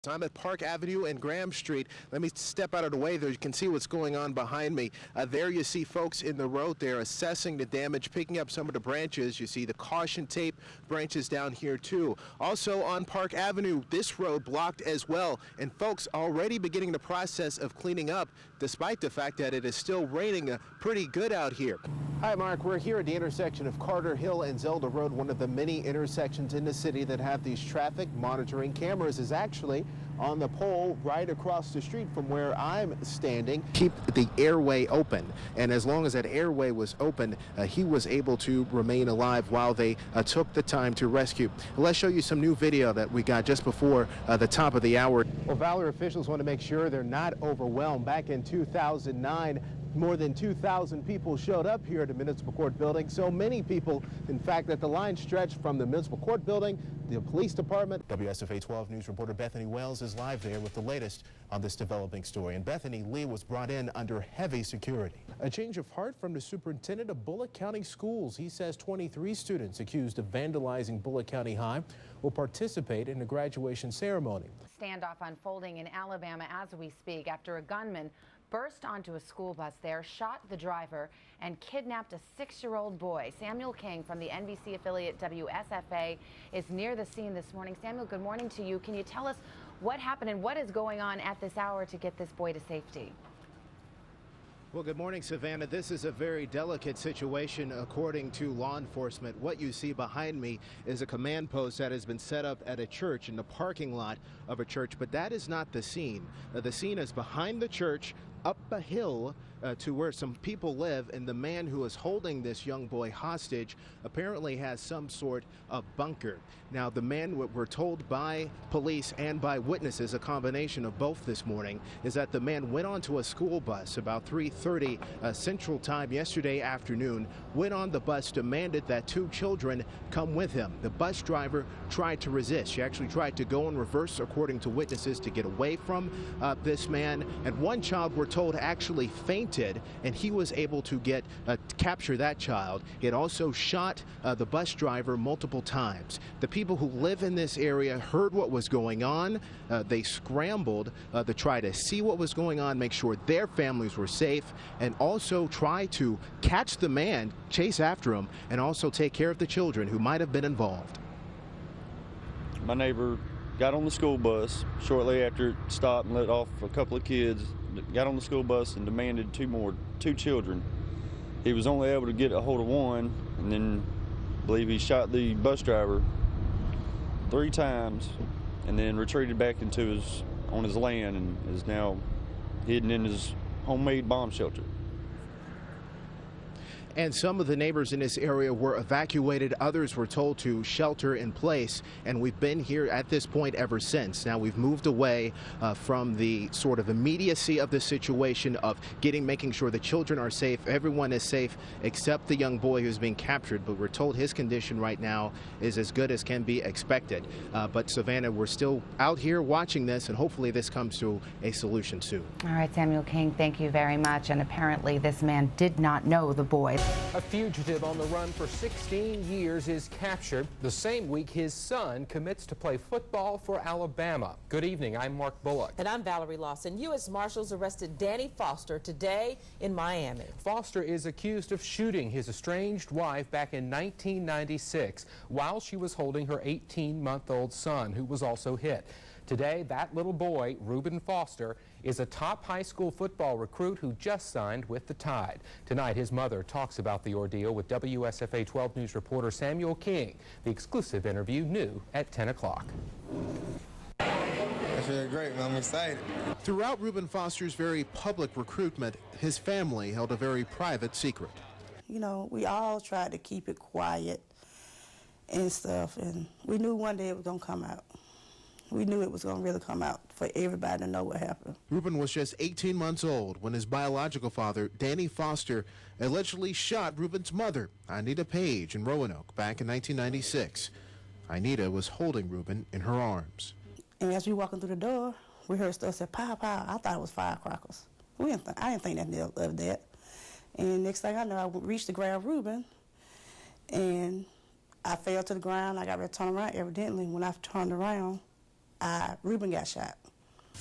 I'm at Park Avenue and Graham Street. Let me step out of the way there. You can see what's going on behind me. There you see folks in the road there assessing the damage, picking up some of the branches. You see the caution tape branches down here too. Also on Park Avenue, this road blocked as well. And folks already beginning the process of cleaning up despite the fact that it is still raining pretty good out here. Hi, Mark. We're here at the intersection of Carter Hill and Zelda Road. One of the many intersections in the city that have these traffic monitoring cameras is actually on the pole right across the street from where I'm standing. Keep the airway open, and as long as that airway was open, he was able to remain alive while they took the time to rescue. Let's show you some new video that we got just before the top of the hour. Well, Valor officials want to make sure they're not overwhelmed. Back in 2009, more than 2,000 people showed up here at the Municipal Court building. So many people, in fact, that the line stretched from the Municipal Court building, the police department. WSFA 12 News reporter Bethany Wells is live there with the latest on this developing story. And Bethany, Lee was brought in under heavy security. A change of heart from the superintendent of Bullock County Schools. He says 23 students accused of vandalizing Bullock County High will participate in the graduation ceremony. Standoff unfolding in Alabama as we speak after a gunman burst onto a school bus there, shot the driver, and kidnapped a 6-year-old boy. Samuel King from the NBC affiliate WSFA is near the scene this morning. Samuel, good morning to you. Can you tell us what happened and what is going on at this hour to get this boy to safety? Well, good morning, Savannah. This is a very delicate situation, according to law enforcement. What you see behind me is a command post that has been set up at a church in the parking lot of a church, but that is not the scene. The scene is behind the church, up a hill to where some people live, and the man who is holding this young boy hostage apparently has some sort of bunker. Now, the man, what we're told by police and by witnesses, a combination of both this morning, is that the man went onto a school bus about 3:30 Central Time yesterday afternoon, went on the bus, demanded that 2 children come with him. The bus driver tried to resist. She actually tried to go in reverse, according to witnesses, to get away from this man, and one child, we're told, actually fainted, and he was able to capture that child. He had also shot the bus driver multiple times. The people who live in this area heard what was going on. They scrambled to try to see what was going on, make sure their families were safe, and also try to catch the man, chase after him, and also take care of the children who might have been involved. My neighbor got on the school bus shortly after it stopped and let off a couple of kids, got on the school bus and demanded 2 children. He was only able to get a hold of one, and then I believe he shot the bus driver 3 times and then retreated back on his land and is now hidden in his homemade bomb shelter. And some of the neighbors in this area were evacuated. Others were told to shelter in place. And we've been here at this point ever since. Now, we've moved away from the sort of immediacy of the situation of making sure the children are safe. Everyone is safe except the young boy who's being captured. But we're told his condition right now is as good as can be expected. But Savannah, we're still out here watching this, and hopefully this comes to a solution soon. All right, Samuel King, thank you very much. And apparently this man did not know the boy. A fugitive on the run for 16 years is captured. The same week, his son commits to play football for Alabama. Good evening, I'm Mark Bullock. And I'm Valerie Lawson. U.S. Marshals arrested Danny Foster today in Miami. Foster is accused of shooting his estranged wife back in 1996 while she was holding her 18-month-old son, who was also hit. Today, that little boy, Reuben Foster, is a top high school football recruit who just signed with the Tide. Tonight, his mother talks about the ordeal with WSFA 12 News reporter Samuel King. The exclusive interview new at 10 o'clock. I feel great, man. I'm excited. Throughout Reuben Foster's very public recruitment, his family held a very private secret. You know, we all tried to keep it quiet and stuff, and we knew one day it was going to come out. We knew it was going to really come out for everybody to know what happened. Reuben was just 18 months old when his biological father, Danny Foster, allegedly shot Reuben's mother, Anita Page, in Roanoke back in 1996. Anita was holding Reuben in her arms. And as we walking through the door, we heard stuff say, "Pow, pow." I thought it was firecrackers. I didn't think nothing of that. And next thing I know, I reached to grab Reuben, and I fell to the ground. I got ready to turn around. Evidently, when I turned around, Ruben got shot.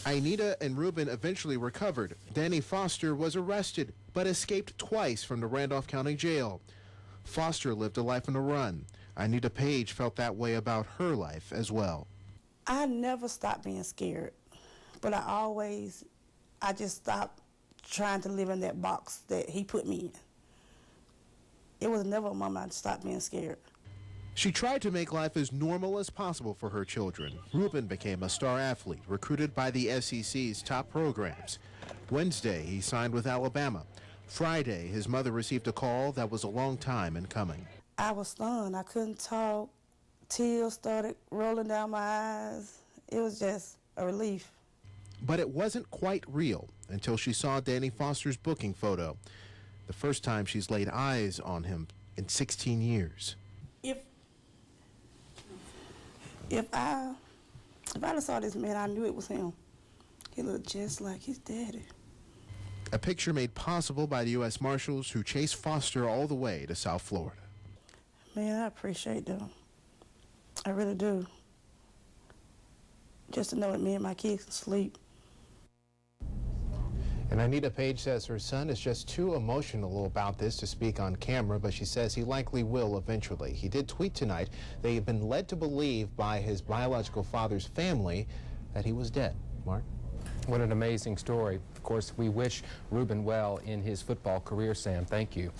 Anita and Ruben eventually recovered. Danny Foster was arrested, but escaped twice from the Randolph County Jail. Foster lived a life on the run. Anita Page felt that way about her life as well. I never stopped being scared, but I just stopped trying to live in that box that he put me in. It was never a moment I stopped being scared. She tried to make life as normal as possible for her children. Ruben became a star athlete, recruited by the SEC's top programs. Wednesday, he signed with Alabama. Friday, his mother received a call that was a long time in coming. I was stunned. I couldn't talk. Tears started rolling down my eyes. It was just a relief. But it wasn't quite real until she saw Danny Foster's booking photo. The first time she's laid eyes on him in 16 years. If I saw this man, I knew it was him. He looked just like his daddy. A picture made possible by the U.S. Marshals who chased Foster all the way to South Florida. Man, I appreciate them. I really do. Just to know that me and my kids can sleep. And Anita Page says her son is just too emotional about this to speak on camera, but she says he likely will eventually. He did tweet tonight that he had been led to believe by his biological father's family that he was dead. Mark? What an amazing story. Of course, we wish Ruben well in his football career, Sam. Thank you.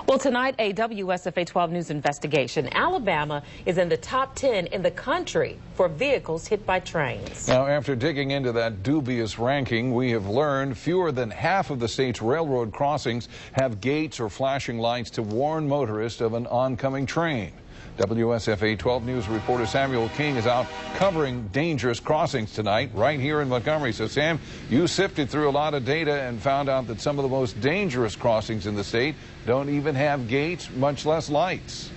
Well, tonight, a WSFA 12 News investigation. Alabama is in the top 10 in the country for vehicles hit by trains. Now, after digging into that dubious ranking, we have learned fewer than half of the state's railroad crossings have gates or flashing lights to warn motorists of an oncoming train. WSFA 12 News reporter Samuel King is out covering dangerous crossings tonight right here in Montgomery. So, Sam, you sifted through a lot of data and found out that some of the most dangerous crossings in the state don't even have gates, much less lights.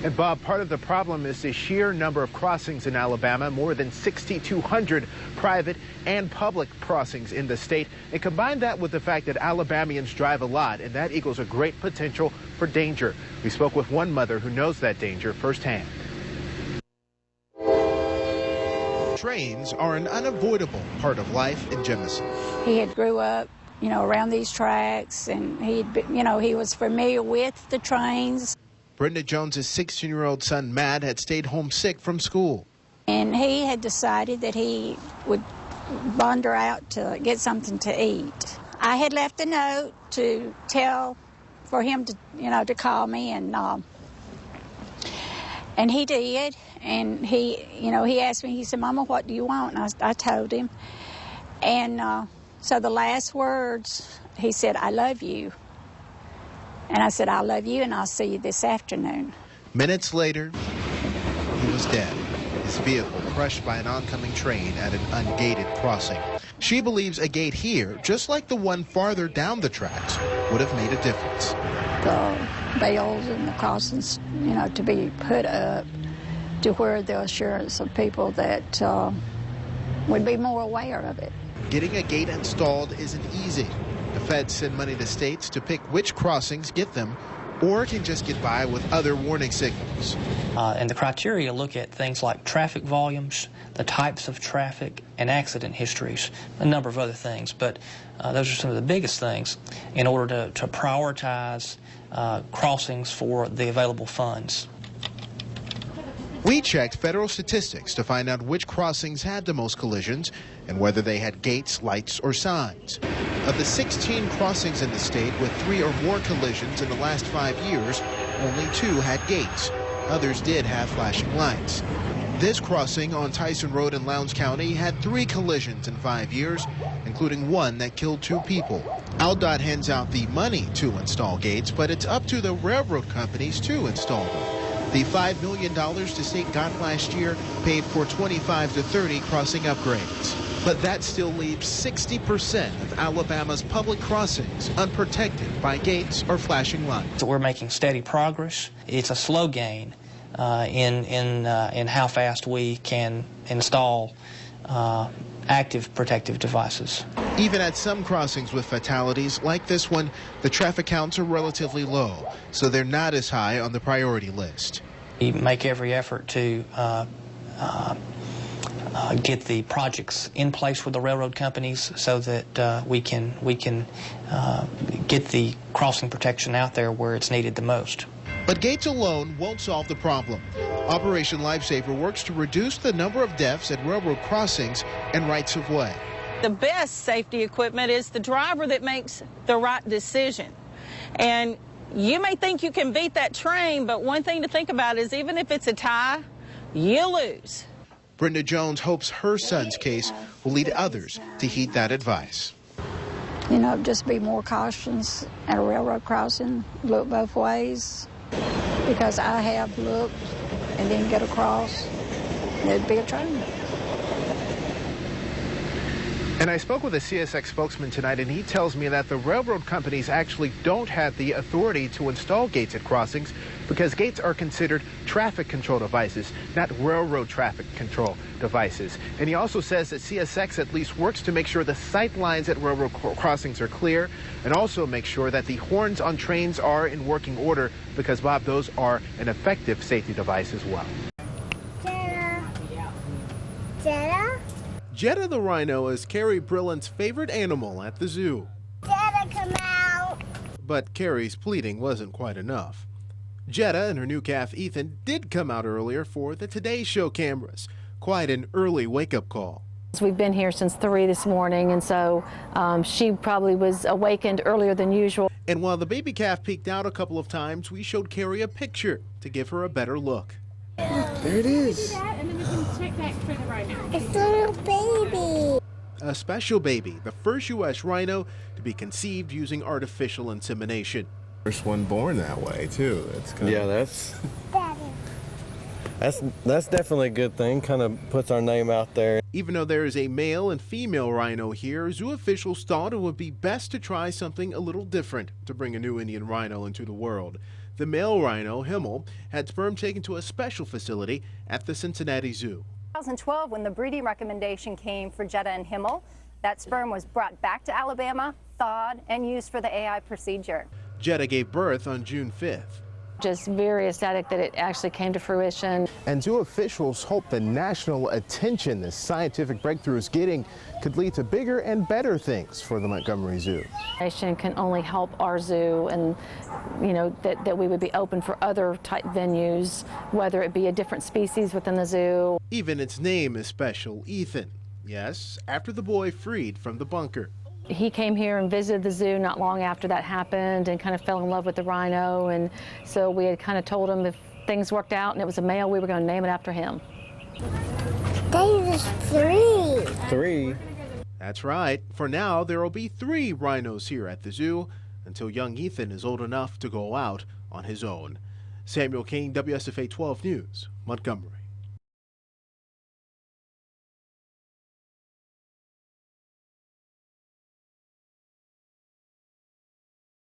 And Bob, part of the problem is the sheer number of crossings in Alabama, more than 6,200 private and public crossings in the state. And combine that with the fact that Alabamians drive a lot, and that equals a great potential for danger. We spoke with one mother who knows that danger firsthand. Trains are an unavoidable part of life in Jemison. He had grew up, around these tracks, and he was familiar with the trains. Brenda Jones's 16-year-old son, Matt, had stayed home sick from school. And he had decided that he would wander out to get something to eat. I had left a note to tell for him to, to call me, and he did. And he asked me, he said, "Mama, what do you want?" And I told him. And so the last words, he said, "I love you." And I said, "I love you, and I'll see you this afternoon." Minutes later, he was dead. His vehicle crushed by an oncoming train at an ungated crossing. She believes a gate here, just like the one farther down the tracks, would have made a difference. The bales and the crossings, to be put up to where the assurance of people that would be more aware of it. Getting a gate installed isn't easy. The feds send money to states to pick which crossings get them, or can just get by with other warning signals. And the criteria look at things like traffic volumes, the types of traffic, and accident histories, a number of other things. But those are some of the biggest things in order to prioritize crossings for the available funds. We checked federal statistics to find out which crossings had the most collisions and whether they had gates, lights, or signs. Of the 16 crossings in the state with 3 or more collisions in the last 5 years, only 2 had gates. Others did have flashing lights. This crossing on Tyson Road in Lowndes County had 3 collisions in 5 years, including one that killed 2 people. AlDOT hands out the money to install gates, but it's up to the railroad companies to install them. The $5 million the state got last year paid for 25 to 30 crossing upgrades. But that still leaves 60% of Alabama's public crossings unprotected by gates or flashing lights. So we're making steady progress. It's a slow gain in how fast we can install active protective devices. Even at some crossings with fatalities, like this one, the traffic counts are relatively low, so they're not as high on the priority list. We make every effort to get the projects in place with the railroad companies so that we can get the crossing protection out there where it's needed the most. But gates alone won't solve the problem. Operation Lifesaver works to reduce the number of deaths at railroad crossings and rights of way. The best safety equipment is the driver that makes the right decision. And you may think you can beat that train, but one thing to think about is even if it's a tie, you lose. Brenda Jones hopes her son's case will lead others to heed that advice. You know, just be more cautious at a railroad crossing, look both ways, because I have looked and then get across, there'd be a train. And I spoke with a CSX spokesman tonight, and he tells me that the railroad companies actually don't have the authority to install gates at crossings because gates are considered traffic control devices, not railroad traffic control devices. And he also says that CSX at least works to make sure the sight lines at railroad crossings are clear and also make sure that the horns on trains are in working order because, Bob, those are an effective safety device as well. Jetta? Jetta the rhino is Carrie Brilland's favorite animal at the zoo. Jetta, come out! But Carrie's pleading wasn't quite enough. Jetta and her new calf Ethan did come out earlier for the Today Show cameras. Quite an early wake-up call. We've been here since 3 this morning, and so she probably was awakened earlier than usual. And while the baby calf peeked out a couple of times, we showed Carrie a picture to give her a better look. There it is. And then we can check that further right now. It's a little baby. A special baby, the first U.S. rhino to be conceived using artificial insemination. First one born that way, too. That's kind yeah, that's definitely a good thing. Kind of puts our name out there. Even though there is a male and female rhino here, zoo officials thought it would be best to try something a little different to bring a new Indian rhino into the world. The male rhino, Himmel, had sperm taken to a special facility at the Cincinnati Zoo. 2012, when the breeding recommendation came for Jetta and Himmel, that sperm was brought back to Alabama, thawed, and used for the AI procedure. Jetta gave birth on June 5th. Just very ecstatic that it actually came to fruition. And zoo officials hope the national attention this scientific breakthrough is getting could lead to bigger and better things for the Montgomery Zoo. Nation can only help our zoo, and you know that we would be open for other type venues, whether it be a different species within the zoo. Even its name is special, Ethan. Yes, after the boy freed from the bunker. He came here and visited the zoo not long after that happened and kind of fell in love with the rhino, and so we had kind of told him if things worked out and it was a male, we were going to name it after him. There's 3. 3? That's right. For now, there will be 3 rhinos here at the zoo until young Ethan is old enough to go out on his own. Samuel King, WSFA 12 News, Montgomery.